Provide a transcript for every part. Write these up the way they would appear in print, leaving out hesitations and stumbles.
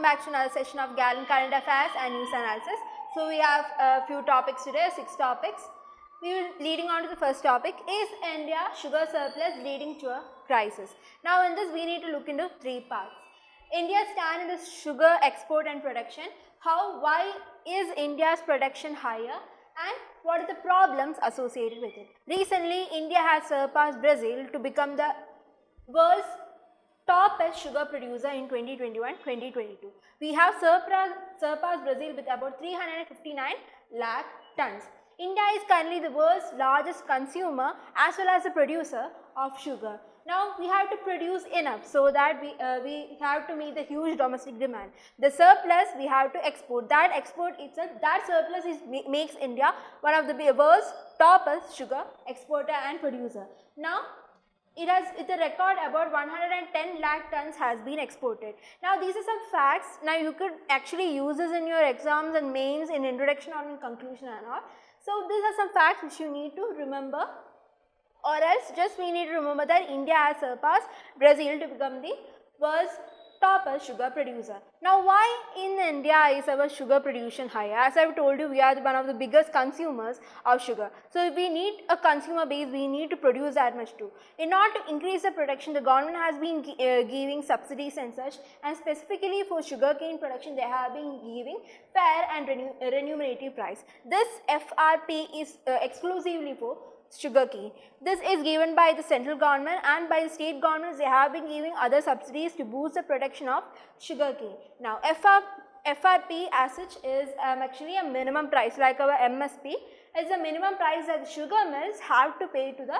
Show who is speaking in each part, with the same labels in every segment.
Speaker 1: back to another session of Gallant Current Affairs and News Analysis. So we have a few topics today, 6 topics. We will leading on to the first topic, is India sugar surplus leading to a crisis? Now in this we need to look into 3 parts. India's stand in the sugar export and production, why is India's production higher, and what are the problems associated with it. Recently India has surpassed Brazil to become the world's topest sugar producer in 2021-2022. We have surpassed Brazil with about 359 lakh tons. India is currently the world's largest consumer as well as a producer of sugar. Now we have to produce enough so that we have to meet the huge domestic demand. The surplus we have to export. That export itself, that surplus makes India one of the world's topest sugar exporter and producer. Now it's a record about 110 lakh tons has been exported. Now these are some facts. Now you could actually use this in your exams and mains in introduction or in conclusion and all. So these are some facts which you need to remember, or else just we need to remember that India has surpassed Brazil to become the world's topest sugar producer. Now why in India is our sugar production high? As I have told you, we are one of the biggest consumers of sugar. So if we need a consumer base, we need to produce that much too. In order to increase the production, the government has been giving subsidies and such, and specifically for sugarcane production they have been giving fair and remunerative price. This FRP is exclusively for sugarcane. This is given by the central government, and by the state governments they have been giving other subsidies to boost the production of sugarcane. Now FRP as such is actually a minimum price, like our MSP is a minimum price that the sugar mills have to pay to the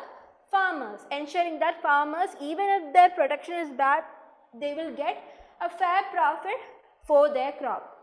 Speaker 1: farmers, ensuring that farmers, even if their production is bad, they will get a fair profit for their crop.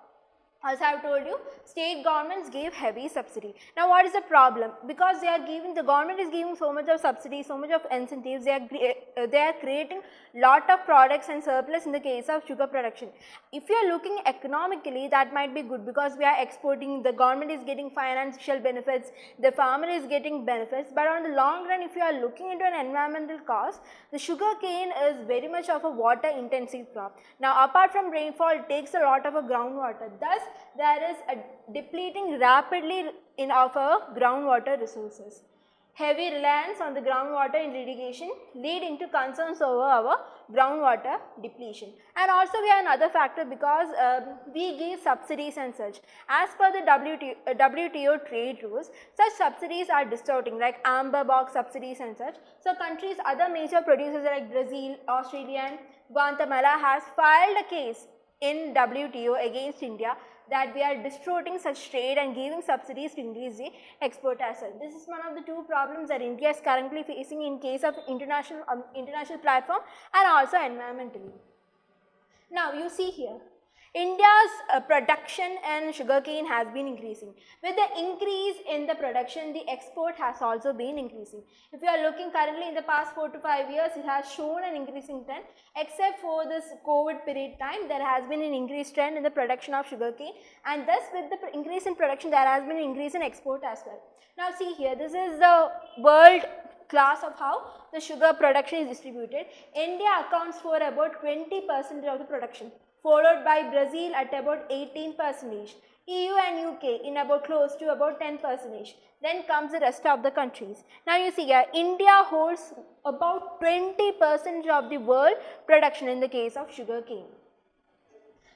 Speaker 1: As I have told you, state governments gave heavy subsidy. Now what is the problem? Because the government is giving so much of subsidy, so much of incentives, they are creating lot of products and surplus in the case of sugar production. If you are looking economically, that might be good because we are exporting, the government is getting financial benefits, the farmer is getting benefits, but on the long run if you are looking into an environmental cost, the sugar cane is very much of a water intensive crop. Now apart from rainfall, it takes a lot of groundwater, thus there is a depleting rapidly of our groundwater resources. Heavy reliance on the groundwater in irrigation leading to concerns over our groundwater depletion. And also we have another factor because we give subsidies and such. As per the WTO trade rules, such subsidies are distorting, like amber box subsidies and such. So countries, other major producers like Brazil, Australia and Guatemala has filed a case in WTO against India that we are distorting such trade and giving subsidies to increase the export as well. This is one of the 2 problems that India is currently facing in case of international platform and also environmentally. Now you see here, India's production and sugarcane has been increasing. With the increase in the production, the export has also been increasing. If you are looking currently in the past 4 to 5 years, it has shown an increasing trend. Except for this COVID period time, there has been an increased trend in the production of sugarcane, and thus with the increase in production, there has been an increase in export as well. Now see here, this is the world class of how the sugar production is distributed. India accounts for about 20% of the production, followed by Brazil at about 18%, EU and UK in about close to about 10%. Then comes the rest of the countries. Now you see here, India holds about 20% of the world production in the case of sugarcane.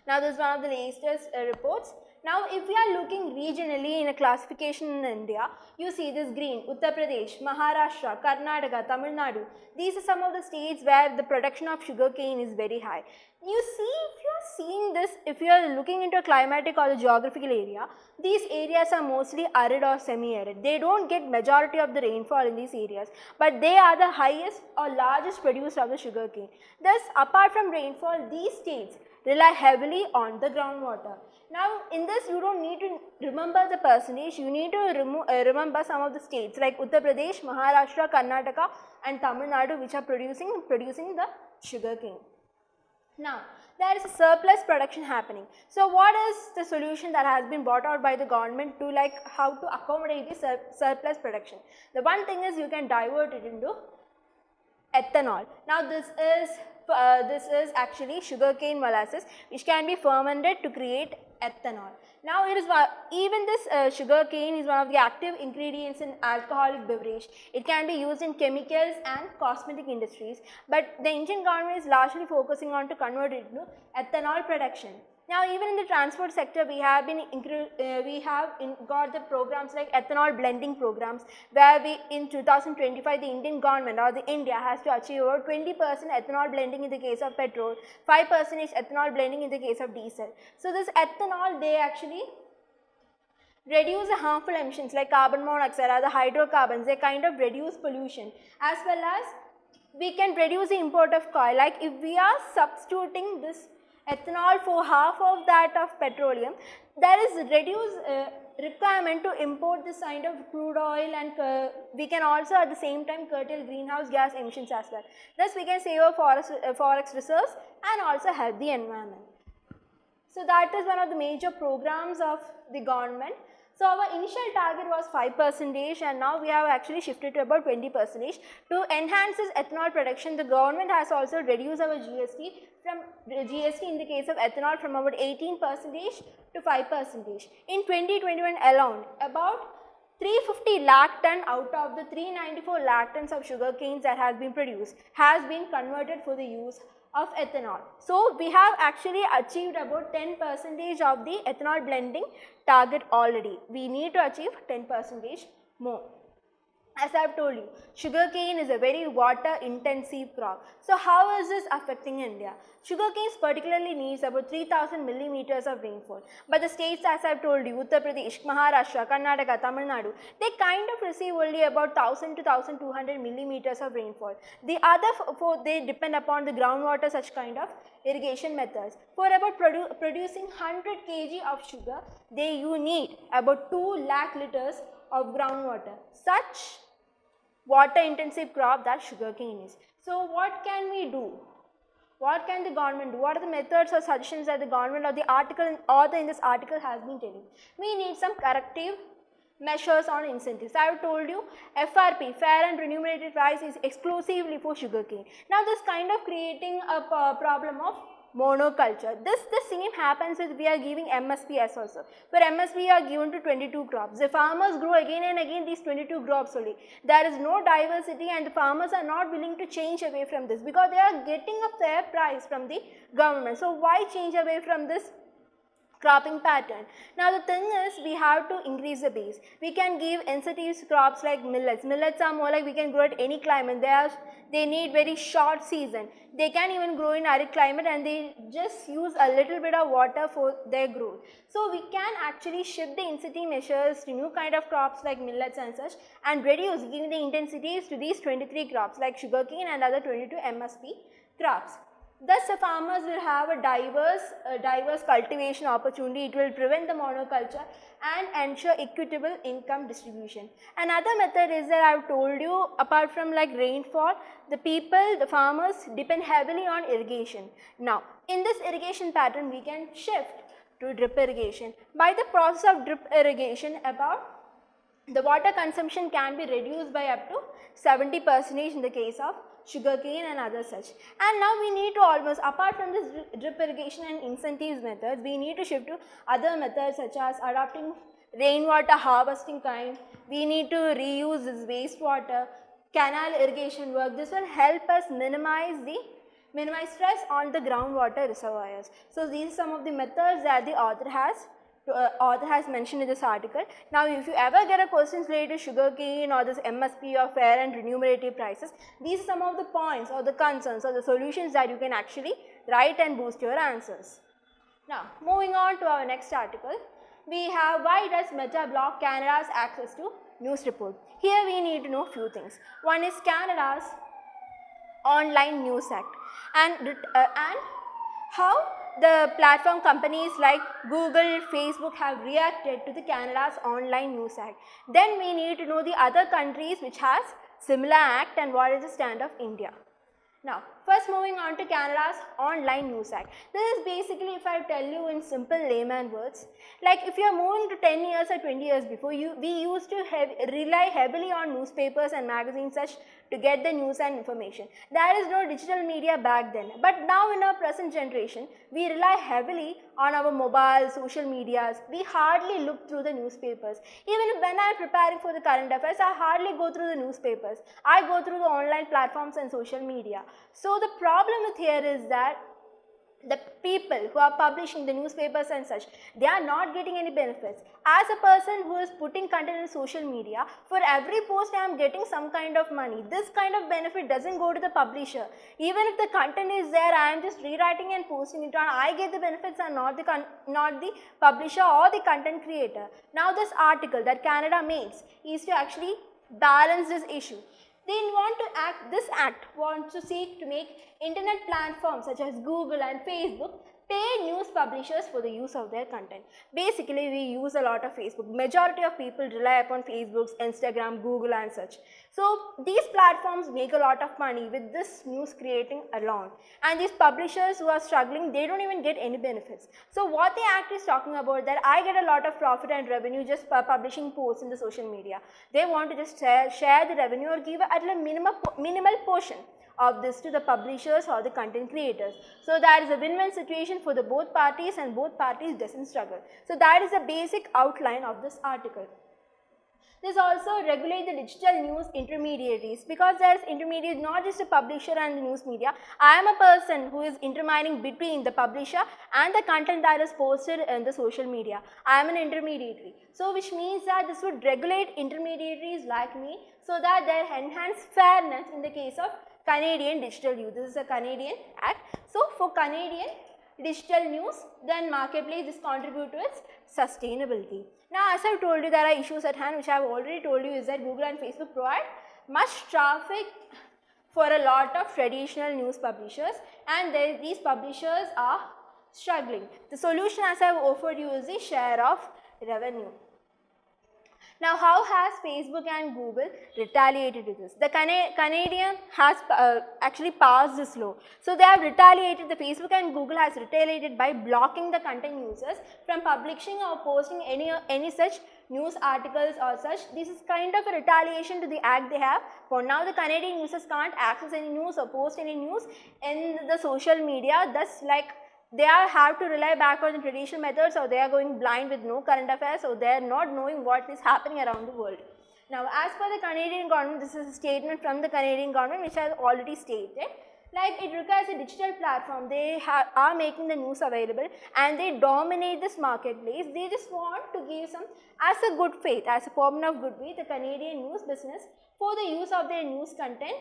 Speaker 1: Now this is one of the latest reports. Now if we are looking regionally in a classification in India, you see this green, Uttar Pradesh, Maharashtra, Karnataka, Tamil Nadu. These are some of the states where the production of sugarcane is very high. You see, if you are seeing this, if you are looking into a climatic or the geographical area, these areas are mostly arid or semi-arid. They don't get majority of the rainfall in these areas, but they are the highest or largest producer of the sugarcane. Thus, apart from rainfall, these states rely heavily on the groundwater. Now, in this you don't need to remember the percentage, you need to remember some of the states like Uttar Pradesh, Maharashtra, Karnataka and Tamil Nadu, which are producing the sugarcane. Now, there is a surplus production happening. So, what is the solution that has been brought out by the government to how to accommodate the surplus production? The one thing is you can divert it into ethanol. Now, this is this is actually sugarcane molasses which can be fermented to create ethanol. Now it is even this sugarcane is one of the active ingredients in alcoholic beverage. It can be used in chemicals and cosmetic industries, but the Indian government is largely focusing on to convert it into ethanol production. Now even in the transport sector we have got the programs like ethanol blending programs, where in 2025 the Indian government or the India has to achieve over 20% ethanol blending in the case of petrol, 5% ethanol blending in the case of diesel. So this ethanol, they actually reduce the harmful emissions like carbon monoxide or the hydrocarbons. They kind of reduce pollution, as well as we can reduce the import of coal. Like if we are substituting this ethanol for half of that of petroleum, there is reduced requirement to import this kind of crude oil, and we can also at the same time curtail greenhouse gas emissions as well. Thus we can save our forest reserves and also help the environment. So that is one of the major programs of the government. So our initial target was 5% and now we have actually shifted to about 20%. To enhance this ethanol production, the government has also reduced our GST in the case of ethanol from about 18% to 5%. In 2021 alone, about 350 lakh ton out of the 394 lakh tons of sugar canes that has been produced has been converted for the use of ethanol. So we have actually achieved about 10% of the ethanol blending target already. We need to achieve 10% more. As I have told you, sugarcane is a very water intensive crop. So how is this affecting India? Sugarcane particularly needs about 3000 millimeters of rainfall. But the states, as I have told you, Uttar Pradesh, Maharashtra, Karnataka, Tamil Nadu, they kind of receive only about 1000 to 1200 millimeters of rainfall. The other four, they depend upon the groundwater, such kind of irrigation methods. For about producing 100 kg of sugar, you need about 2 lakh liters of groundwater. Such water intensive crop that sugarcane is. So what can we do? What can the government do? What are the methods or suggestions that the government or the author in this article has been telling? We need some corrective measures on incentives. I have told you FRP, fair and remunerated price, is exclusively for sugarcane. Now this kind of creating a problem of monoculture. The same happens with we are giving MSPs also. For MSP we are given to 22 crops. The farmers grow again and again these 22 crops only. There is no diversity and the farmers are not willing to change away from this because they are getting a fair price from the government. So why change away from this cropping pattern? Now the thing is, we have to increase the base. We can give incentives crops like millets. Millets are more like we can grow at any climate. They need very short season. They can even grow in arid climate and they just use a little bit of water for their growth. So we can actually shift the incentive measures to new kind of crops like millets and such, and reduce giving the intensities to these 23 crops like sugarcane and other 22 MSP crops. Thus the farmers will have a diverse cultivation opportunity. It will prevent the monoculture and ensure equitable income distribution. Another method is that I have told you, apart from like rainfall, the farmers depend heavily on irrigation. Now in this irrigation pattern we can shift to drip irrigation. By the process of drip irrigation, about the water consumption can be reduced by up to 70% in the case of sugarcane and other such. And now we need to almost, apart from this drip irrigation and incentives methods, we need to shift to other methods such as adopting rainwater harvesting kind. We need to reuse this wastewater, canal irrigation work. This will help us minimize stress on the groundwater reservoirs. So these are some of the methods that the author has mentioned in this article. Now if you ever get a question related to sugarcane or this MSP or fair and remunerative prices, these are some of the points or the concerns or the solutions that you can actually write and boost your answers. Now moving on to our next article, we have why does Meta block Canada's access to news report. Here we need to know few things. One is Canada's Online News Act and how the platform companies like Google, Facebook have reacted to the Canada's Online News Act. Then we need to know the other countries which has similar act and what is the stand of India. Now, first moving on to Canada's Online News Act. This is basically, if I tell you in simple layman words, like if you are moving to 10 years or 20 years before, we used to rely heavily on newspapers and magazines such to get the news and information. There is no digital media back then. But now in our present generation, we rely heavily on our mobile, social medias. We hardly look through the newspapers. Even when I am preparing for the current affairs, I hardly go through the newspapers. I go through the online platforms and social media. So the problem with here is that the people who are publishing the newspapers and such, they are not getting any benefits. As a person who is putting content in social media, for every post I am getting some kind of money. This kind of benefit doesn't go to the publisher. Even if the content is there, I am just rewriting and posting it on. I get the benefits and not the publisher or the content creator. Now this article that Canada makes is to actually balance this issue. This act wants to seek to make internet platforms such as Google and Facebook pay news publishers for the use of their content. Basically, we use a lot of Facebook. Majority of people rely upon Facebook's, Instagram, Google and such. So these platforms make a lot of money with this news creating alone. And these publishers who are struggling, they don't even get any benefits. So what the act is talking about, that I get a lot of profit and revenue just by publishing posts in the social media. They want to just share the revenue or give at a minimal portion of this to the publishers or the content creators. So that is a win-win situation for the both parties and both parties doesn't struggle. So that is the basic outline of this article. This also regulates the digital news intermediaries, because there is intermediate, not just a publisher and the news media. I am a person who is intermining between the publisher and the content that is posted in the social media. I am an intermediary. So which means that this would regulate intermediaries like me, so that they enhance fairness in the case of Canadian digital news. This is a Canadian act. So for Canadian digital news, then marketplace is contribute to its sustainability. Now, as I have told you, there are issues at hand, which I have already told you, is that Google and Facebook provide much traffic for a lot of traditional news publishers, and these publishers are struggling. The solution, as I have offered you, is the share of revenue. Now, how has Facebook and Google retaliated to this? The Canadian has actually passed this law. So, they have retaliated, the Facebook and Google has retaliated by blocking the content users from publishing or posting any such news articles or such. This is kind of a retaliation to the act they have. For now, the Canadian users can't access any news or post any news in the social media. Thus, like, they have to rely back on the traditional methods, or they are going blind with no current affairs, so they are not knowing what is happening around the world. Now, as per the Canadian government, this is a statement from the Canadian government which I have already stated. Like, it requires a digital platform. They are making the news available and they dominate this marketplace. They just want to give some, as a good faith, as a common of good faith, the Canadian news business for the use of their news content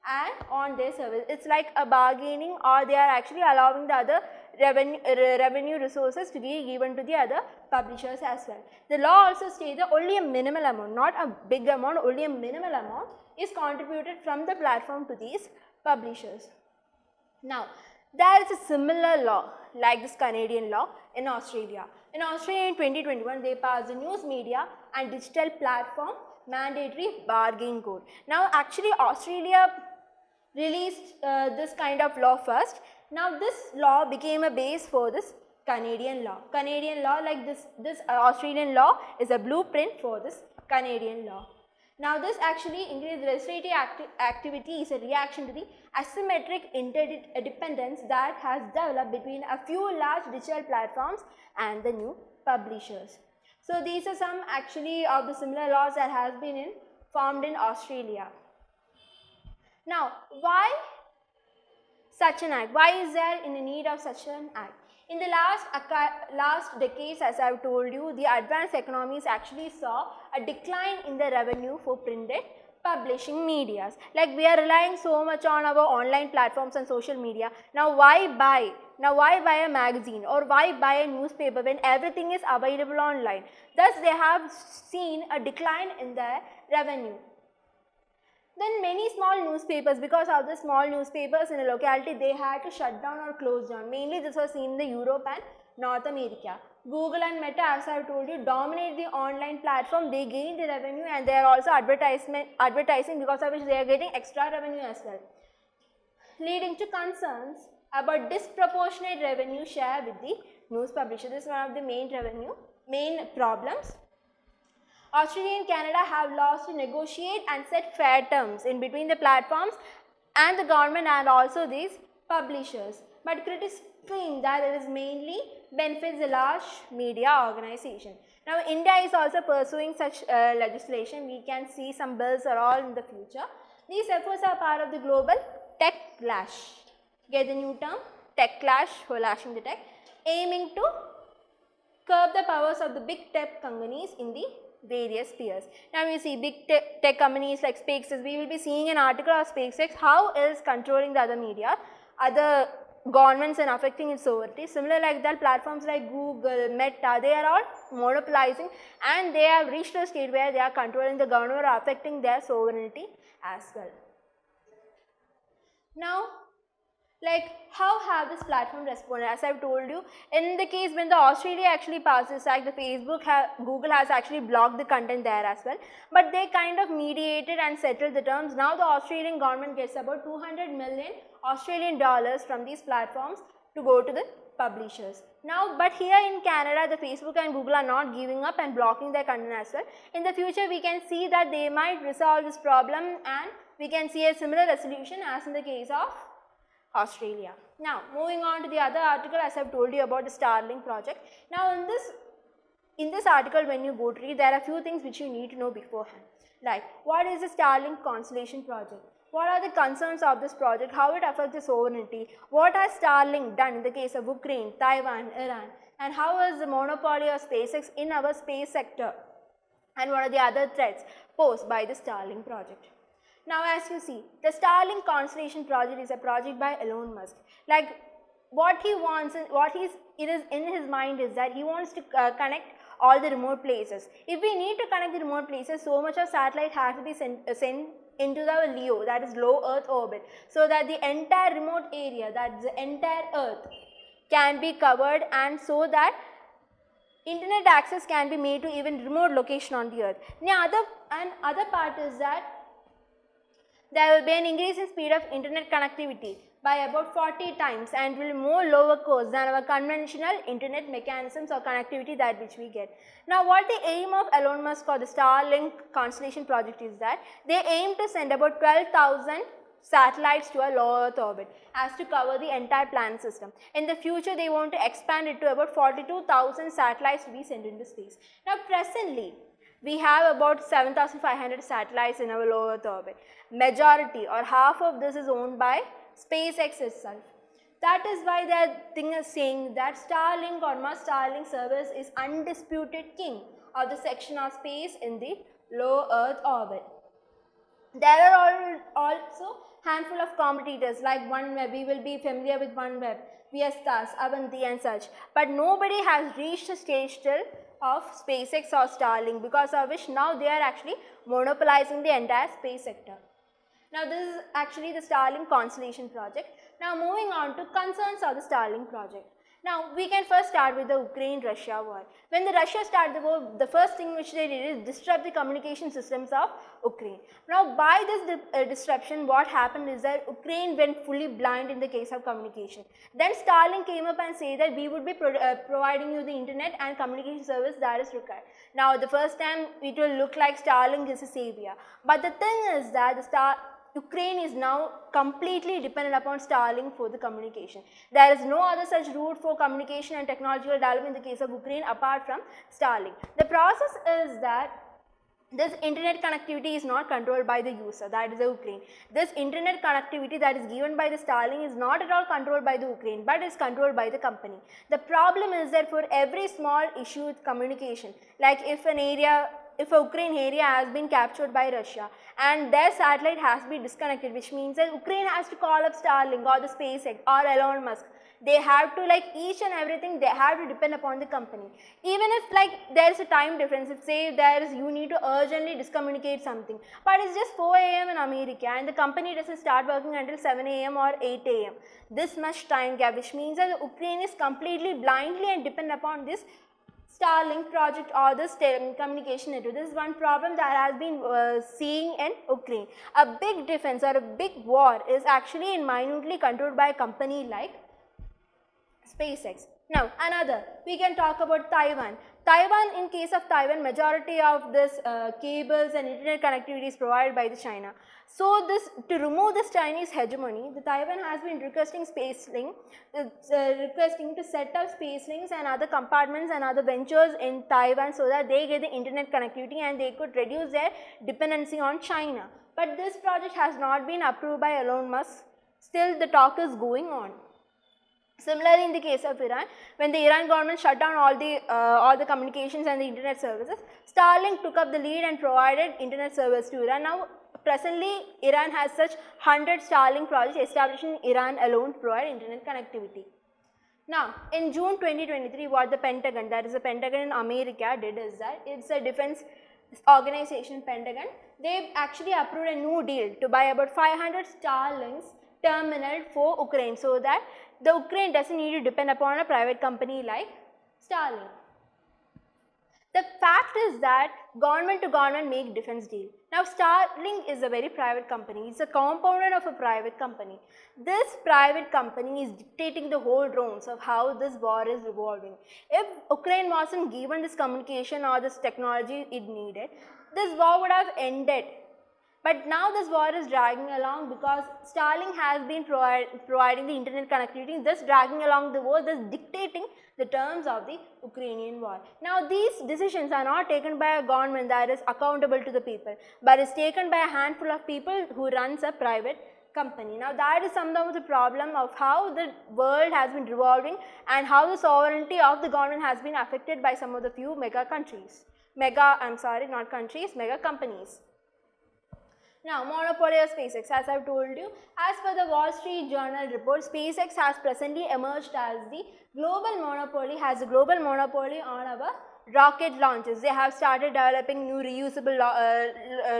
Speaker 1: and on their service. It's like a bargaining, or they are actually allowing the other revenue resources to be given to the other publishers as well. The law also states that only a minimal amount, not a big amount, only a minimal amount is contributed from the platform to these publishers. Now, there is a similar law like this Canadian law in Australia. In Australia in 2021, they passed the news media and digital platform mandatory bargain code. Now, actually Australia released this kind of law first. Now, this law became a base for this Canadian law. Canadian law, like this Australian law is a blueprint for this Canadian law. Now, this actually increased legislative activity is a reaction to the asymmetric interdependence that has developed between a few large digital platforms and the new publishers. So, these are some actually of the similar laws that has been formed in Australia. Now, why such an act? Why is there in the need of such an act? In the last decades, as I have told you, the advanced economies actually saw a decline in the revenue for printed publishing medias. Like, we are relying so much on our online platforms and social media. Now, why buy? Now, why buy a magazine or why buy a newspaper when everything is available online? Thus, they have seen a decline in their revenue. Then many small newspapers, because of the small newspapers in a locality, they had to shut down or close down. Mainly this was seen in the Europe and North America. Google and Meta, as I have told you, dominate the online platform. They gain the revenue and they are also advertising, because of which they are getting extra revenue as well. leading to concerns about disproportionate revenue share with the news publisher. This is one of the main problems. Australia and Canada have laws to negotiate and set fair terms in between the platforms and the government and also these publishers. But critics claim that it is mainly benefits the large media organization. Now, India is also pursuing such legislation. We can see some bills are all in the future. These efforts are part of the global tech clash. Get the new term, tech clash, for lashing the tech, aiming to curb the powers of the big tech companies in the various spheres. Now we see big tech companies like SpaceX. We will be seeing an article of SpaceX, how it is controlling the other media, other governments and affecting its sovereignty. Similar like that, platforms like Google, Meta, they are all monopolizing and they have reached a state where they are controlling the government or affecting their sovereignty as well. Now, like how have this platform responded? As I have told you, in the case when the Australia actually passed this act, the Google has actually blocked the content there as well. But they kind of mediated and settled the terms. Now the Australian government gets about 200 million Australian dollars from these platforms to go to the publishers. Now, but here in Canada, the Facebook and Google are not giving up and blocking their content as well. In the future, we can see that they might resolve this problem and we can see a similar resolution as in the case of Australia. Now, moving on to the other article, as I have told you about the Starlink project. Now, in this article, when you go to read, there are a few things which you need to know beforehand. Like, what is the Starlink constellation project? What are the concerns of this project? How it affects the sovereignty? What has Starlink done in the case of Ukraine, Taiwan, Iran? And how is the monopoly of SpaceX in our space sector? And what are the other threats posed by the Starlink project? Now, as you see, the Starlink constellation project is a project by Elon Musk. Like, what he wants, it is in his mind is that he wants to connect all the remote places. If we need to connect the remote places, so much of satellite has to be sent into the LEO, that is low Earth orbit, so that the entire remote area, that is the entire Earth, can be covered, and so that internet access can be made to even remote location on the Earth. Now, other part is that there will be an increase in speed of internet connectivity by about 40 times and will be more lower cost than our conventional internet mechanisms or connectivity that which we get. Now, what the aim of Elon Musk or the Starlink constellation project is that they aim to send about 12,000 satellites to a low Earth orbit as to cover the entire planet system. In the future, they want to expand it to about 42,000 satellites to be sent into space. Now, presently, we have about 7,500 satellites in our low Earth orbit. Majority or half of this is owned by SpaceX itself. That is why their thing is saying that Starlink or Musk Starlink service is undisputed king of the section of space in the low Earth orbit. There are also handful of competitors like OneWeb. We will be familiar with OneWeb, Viastas, Avanti and such. But nobody has reached a stage still of SpaceX or Starlink, because of which now they are actually monopolizing the entire space sector. Now, this is actually the Starlink constellation project. Now, moving on to concerns of the Starlink project. Now, we can first start with the Ukraine-Russia war. When the Russia started the war, the first thing which they did is disrupt the communication systems of Ukraine. Now, by this disruption, what happened is that Ukraine went fully blind in the case of communication. Then Starlink came up and said that we would be providing you the internet and communication service that is required. Now, the first time it will look like Starlink is a savior. But the thing is that Ukraine is now completely dependent upon Starlink for the communication. There is no other such route for communication and technological development in the case of Ukraine apart from Starlink. The process is that this internet connectivity is not controlled by the user, that is the Ukraine. This internet connectivity that is given by the Starlink is not at all controlled by the Ukraine, but is controlled by the company. The problem is that for every small issue with communication, like if a Ukraine area has been captured by Russia and their satellite has been disconnected, which means that Ukraine has to call up Starlink or the SpaceX or Elon Musk. They have to, like, each and everything, they have to depend upon the company. Even if, like, there is a time difference, if say you need to urgently discommunicate something, but it's just 4 AM in America and the company doesn't start working until 7 AM or 8 AM. This much time gap, which means that Ukraine is completely blindly and dependent upon this Starlink project or this communication network. This is one problem that has been seen in Ukraine. A big defense or a big war is actually minutely controlled by a company like SpaceX. Now another, we can talk about Taiwan. Taiwan, in case of Taiwan, majority of this cables and internet connectivity is provided by the China. So this, to remove this Chinese hegemony, the Taiwan has been requesting requesting to set up space links and other compartments and other ventures in Taiwan so that they get the internet connectivity and they could reduce their dependency on China. But this project has not been approved by Elon Musk. Still the talk is going on. Similarly, in the case of Iran, when the Iran government shut down all the communications and the internet services, Starlink took up the lead and provided internet service to Iran. Now, presently, Iran has such 100 Starlink projects established in Iran alone to provide internet connectivity. Now, in June 2023, what the Pentagon, that is the Pentagon in America, did is that it's a defense organization, Pentagon. They actually approved a new deal to buy about 500 Starlinks terminal for Ukraine so that the Ukraine doesn't need to depend upon a private company like Starlink. The fact is that government to government make defense deal. Now Starlink is a very private company, it's a component of a private company. This private company is dictating the whole rounds of how this war is evolving. If Ukraine wasn't given this communication or this technology it needed, this war would have ended. But now this war is dragging along because Starlink has been providing the internet connectivity, thus dragging along the war, thus dictating the terms of the Ukrainian war. Now these decisions are not taken by a government that is accountable to the people, but is taken by a handful of people who runs a private company. Now that is some of the problem of how the world has been revolving and how the sovereignty of the government has been affected by some of the few mega companies. Now, monopoly of SpaceX, as I have told you, as per the Wall Street Journal report, SpaceX has presently emerged as the global monopoly, on our rocket launches. They have started developing new reusable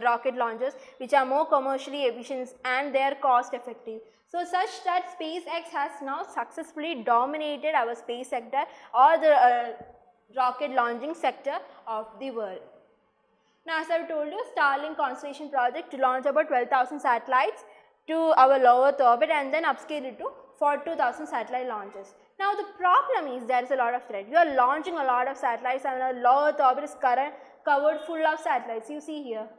Speaker 1: rocket launches which are more commercially efficient and they are cost effective. So such that SpaceX has now successfully dominated our space sector or the rocket launching sector of the world. Now, as I have told you, Starlink constellation project to launch about 12,000 satellites to our low Earth orbit and then upscale it to 42,000 satellite launches. Now, the problem is there is a lot of threat. You are launching a lot of satellites and our low Earth orbit is covered full of satellites. You see here,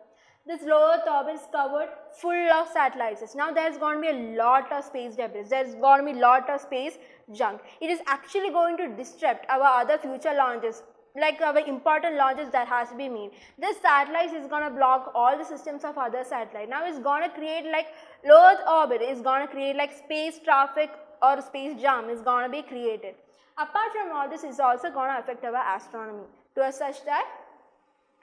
Speaker 1: this low Earth orbit is covered full of satellites. Now, there is going to be a lot of space debris. There is going to be a lot of space junk. It is actually going to disrupt our other future launches, like our important launches that has to be made. This satellite is going to block all the systems of other satellite. Now it's going to create like low Earth orbit, is going to create like space traffic or space jam is going to be created. Apart from all this, is also going to affect our astronomy to such that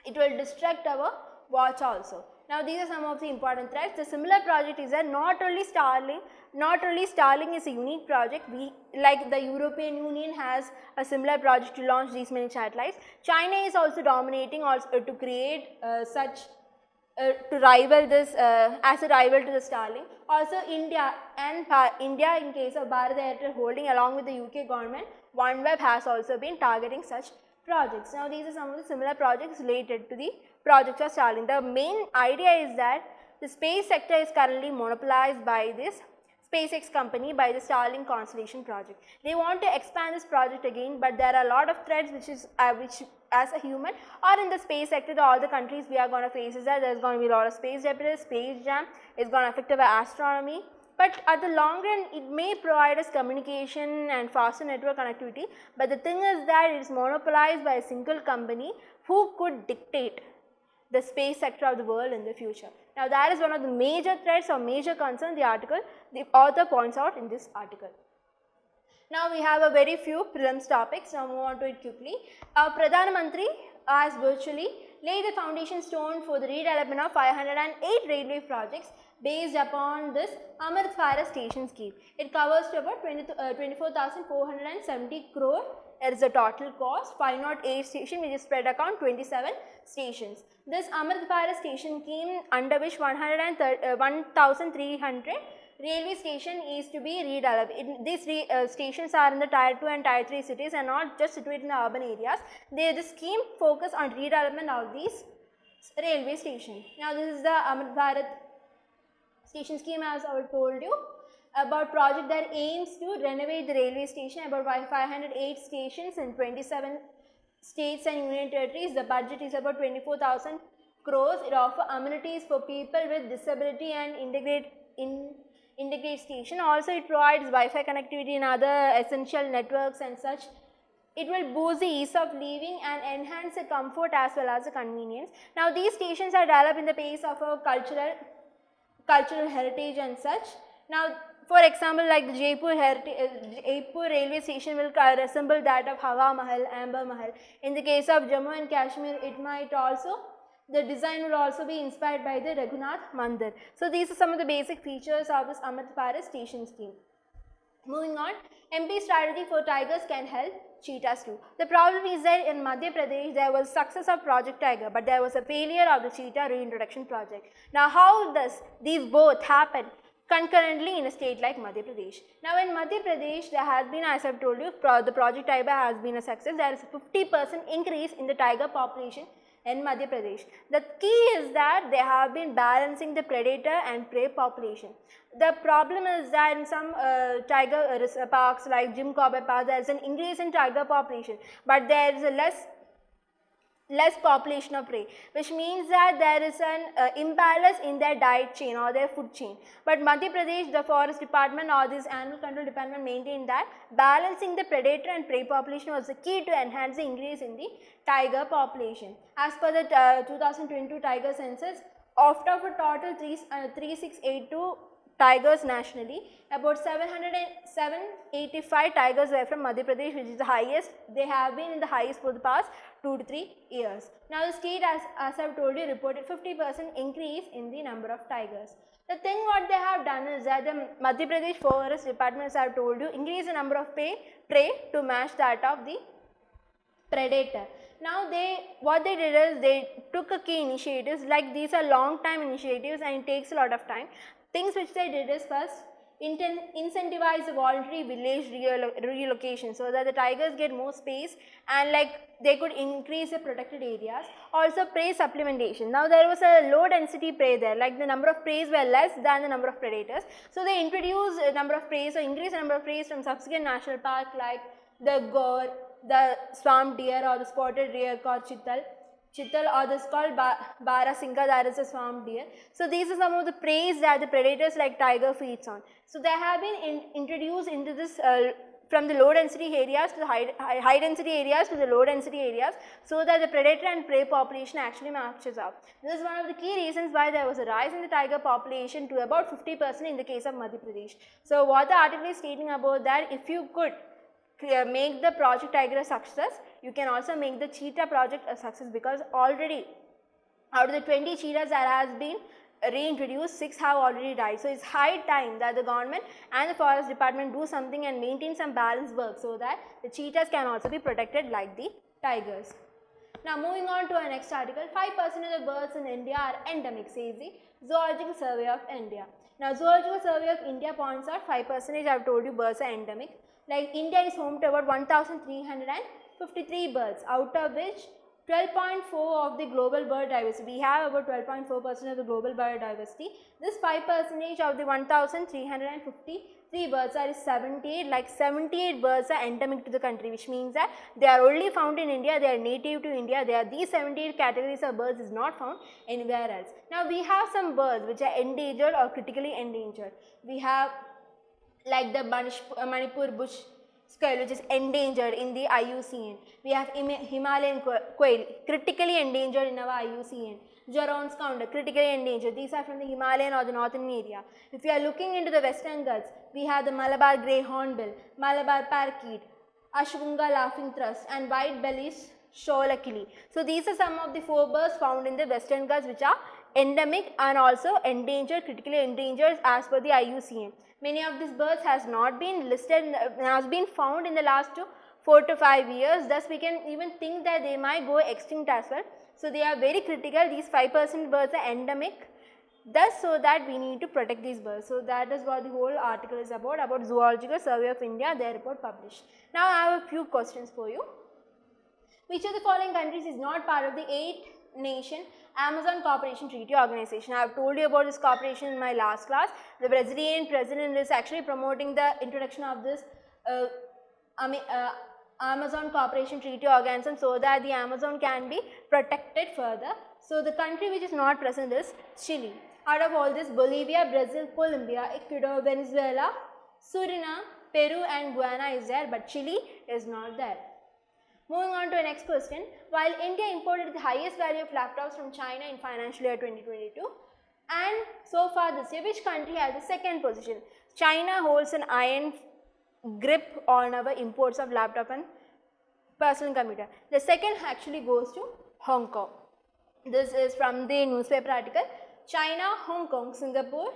Speaker 1: it will distract our watch also. Now these are some of the important threats. The similar project is that not only Starlink is a unique project, like the European Union has a similar project to launch these many satellites. China is also dominating also to create to rival this as a rival to the Starlink. Also India in case of Bharat Airtel holding along with the UK government, OneWeb has also been targeting such projects. Now these are some of the similar projects related to the projects of Starlink. The main idea is that the space sector is currently monopolized by this SpaceX company, by the Starlink constellation project. They want to expand this project again, but there are a lot of threats which as a human or in the space sector, all the countries we are going to face is that there is going to be a lot of space debris, space jam, it's going to affect our astronomy. But at the long run, it may provide us communication and faster network connectivity. But the thing is that it is monopolized by a single company who could dictate the space sector of the world in the future. Now that is one of the major threats or major concerns the author points out in this article. Now we have a very few prelims topics. Now move on to it quickly. Pradhan Mantri has virtually laid the foundation stone for the redevelopment of 508 railway projects based upon this Amrit Bharat station scheme. It covers to about 24,470 crore. It is the total cost. 508 station which is spread across 27 stations. This Amrit Bharat station scheme, under which 1,300 railway station is to be redeveloped. These stations are in the tier 2 and tier 3 cities and not just situated in the urban areas. The scheme focus on redevelopment of these railway station. Now this is the Amrit Bharat station scheme, as I told you about project that aims to renovate the railway station, about 508 stations in 27 states and union territories. The budget is about 24,000 crores. It offers amenities for people with disability and integrate station. Also it provides Wi-Fi connectivity and other essential networks and such. It will boost the ease of living and enhance the comfort as well as the convenience. Now these stations are developed in the pace of a cultural heritage and such. Now for example, like the Jaipur railway station will resemble that of Hawa Mahal, Amber Mahal. In the case of Jammu and Kashmir, it might also, the design will also be inspired by the Raghunath Mandir. So these are some of the basic features of this Amrit Bharat station scheme. Moving on, MP strategy for tigers can help cheetahs too. The problem is that in Madhya Pradesh there was success of Project Tiger, but there was a failure of the cheetah reintroduction project. Now how does these both happen concurrently in a state like Madhya Pradesh? Now in Madhya Pradesh there has been, as I have told you, the Project Tiger has been a success. There is a 50% increase in the tiger population in Madhya Pradesh. The key is that they have been balancing the predator and prey population. The problem is that in some tiger parks like Jim Corbett Park, there is an increase in tiger population, but there is a less population of prey, which means that there is an imbalance in their diet chain or their food chain. But Madhya Pradesh, the forest department or this animal control department maintained that balancing the predator and prey population was the key to enhance the increase in the tiger population. As per the 2022 tiger census, out of a total 3682 tigers nationally, about 785 tigers were from Madhya Pradesh, which is the highest. They have been in the highest for the past 2 to 3 years. Now the state, as I have told you, reported 50% increase in the number of tigers. The thing what they have done is that the Madhya Pradesh forest departments, have told you, increase the number of prey to match that of the predator. Now what they did is they took a key initiatives, like these are long time initiatives and it takes a lot of time. Things which they did is first incentivize the voluntary village relocation so that the tigers get more space and like they could increase the protected areas. Also prey supplementation. Now there was a low density prey there, like the number of preys were less than the number of predators. So they introduced a number of preys or increased the number of preys from subsequent national park like the Gaur, the swamp deer or the spotted deer called Chittal, or this called Barasingha, that is a swamp deer. So these are some of the preys that the predators like tiger feeds on. So they have been introduced into this from the low density areas to the high density areas to the low density areas, so that the predator and prey population actually matches up. This is one of the key reasons why there was a rise in the tiger population to about 50% in the case of Madhya Pradesh. So what the article is stating about that, if you could make the Project Tiger a success, you can also make the cheetah project a success, because already out of the 20 cheetahs that has been reintroduced, 6 have already died. So it's high time that the government and the forest department do something and maintain some balanced work so that the cheetahs can also be protected like the tigers. Now moving on to our next article, 5% of the birds in India are endemic, says the Zoological Survey of India. Now Zoological Survey of India points out 5% I have told you birds are endemic. Like India is home to about 1353 birds, out of which 12.4 of the global bird diversity. We have about 12.4% of the global bird diversity. This 5% of the 1353 birds are 78, like 78 birds are endemic to the country, which means that they are only found in India, they are native to India. These 78 categories of birds is not found anywhere else. Now we have some birds which are endangered or critically endangered. We have like the Manipur bush squirrel, which is endangered in the IUCN. We have Himalayan quail, critically endangered in our IUCN. Geron's counter, critically endangered. These are from the Himalayan or the northern area. If you are looking into the Western Ghats, we have the Malabar grey hornbill, Malabar parakeet, Ashwanga laughing thrush and white bellied shoalakili. So these are some of the 4 birds found in the Western Ghats which are endemic and also endangered, critically endangered as per the IUCN. Many of these birds has not been listed, has been found in the last 4 to 5 years. Thus, we can even think that they might go extinct as well. So they are very critical. These 5% birds are endemic. thus so that we need to protect these birds. So that is what the whole article is about Zoological Survey of India, their report published. Now I have a few questions for you. Which of the following countries is not part of the 8-nation Amazon Cooperation Treaty Organization? I have told you about this cooperation in my last class. The Brazilian president is actually promoting the introduction of this Amazon Cooperation Treaty Organism so that the Amazon can be protected further. So the country which is not present is Chile. Out of all this, Bolivia, Brazil, Colombia, Ecuador, Venezuela, Suriname, Peru and Guyana is there, but Chile is not there. Moving on to the next question. While India imported the highest value of laptops from China in financial year 2022, and so far this year, which country has the second position? China holds an iron grip on our imports of laptop and personal computer. The second actually goes to Hong Kong. This is from the newspaper article. China, Hong Kong, Singapore,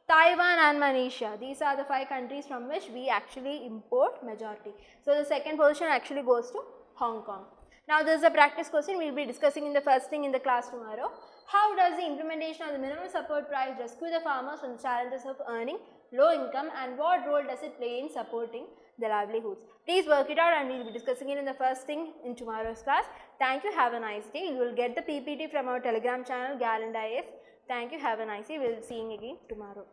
Speaker 1: Taiwan and Malaysia. These are the 5 countries from which we actually import majority. So the second position actually goes to Hong Kong. Now this is a practice question we will be discussing in the first thing in the class tomorrow. How does the implementation of the minimum support price rescue the farmers from the challenges of earning low income, and what role does it play in supporting their livelihoods? Please work it out and we will be discussing it in the first thing in tomorrow's class. Thank you. Have a nice day. You will get the PPT from our Telegram channel Gallant IAS. Thank you. Have a nice day. We will see you again tomorrow.